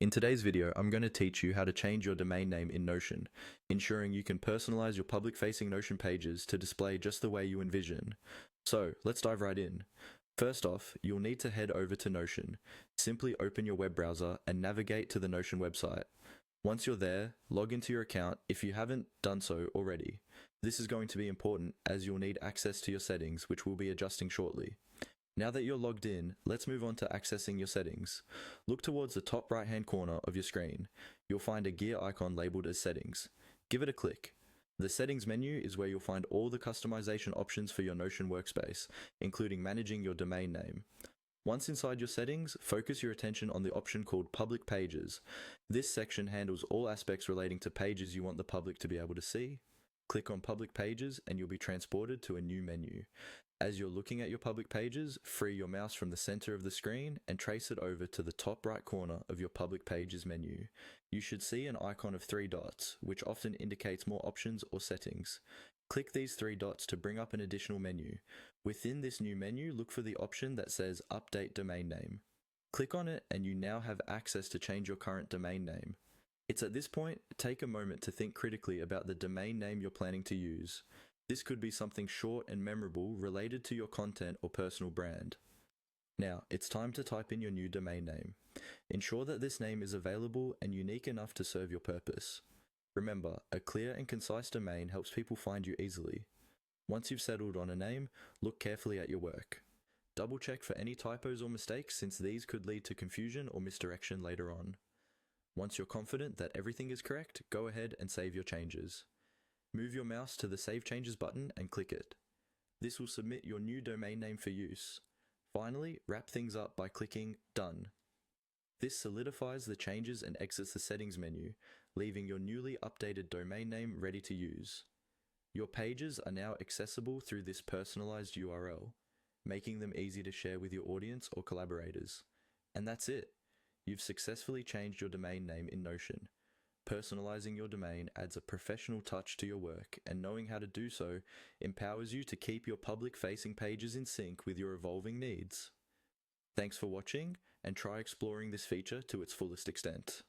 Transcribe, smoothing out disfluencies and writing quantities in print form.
In today's video, I'm going to teach you how to change your domain name in Notion, ensuring you can personalize your public-facing Notion pages to display just the way you envision. So, let's dive right in. First off, you'll need to head over to Notion. Simply open your web browser and navigate to the Notion website. Once you're there, log into your account if you haven't done so already. This is going to be important as you'll need access to your settings, which we'll be adjusting shortly. Now that you're logged in, let's move on to accessing your settings. Look towards the top right-hand corner of your screen. You'll find a gear icon labeled as Settings. Give it a click. The Settings menu is where you'll find all the customization options for your Notion workspace, including managing your domain name. Once inside your settings, focus your attention on the option called Public Pages. This section handles all aspects relating to pages you want the public to be able to see. Click on Public Pages and you'll be transported to a new menu. As you're looking at your public pages, free your mouse from the center of the screen and trace it over to the top right corner of your Public Pages menu. You should see an icon of 3 dots, which often indicates more options or settings. Click these 3 dots to bring up an additional menu. Within this new menu, look for the option that says Update Domain Name. Click on it and you now have access to change your current domain name. It's at this point, take a moment to think critically about the domain name you're planning to use. This could be something short and memorable related to your content or personal brand. Now, it's time to type in your new domain name. Ensure that this name is available and unique enough to serve your purpose. Remember, a clear and concise domain helps people find you easily. Once you've settled on a name, look carefully at your work. Double check for any typos or mistakes since these could lead to confusion or misdirection later on. Once you're confident that everything is correct, go ahead and save your changes. Move your mouse to the Save Changes button and click it. This will submit your new domain name for use. Finally, wrap things up by clicking Done. This solidifies the changes and exits the Settings menu, leaving your newly updated domain name ready to use. Your pages are now accessible through this personalized URL, making them easy to share with your audience or collaborators. And that's it. You've successfully changed your domain name in Notion. Personalizing your domain adds a professional touch to your work, and knowing how to do so empowers you to keep your public-facing pages in sync with your evolving needs. Thanks for watching, and try exploring this feature to its fullest extent.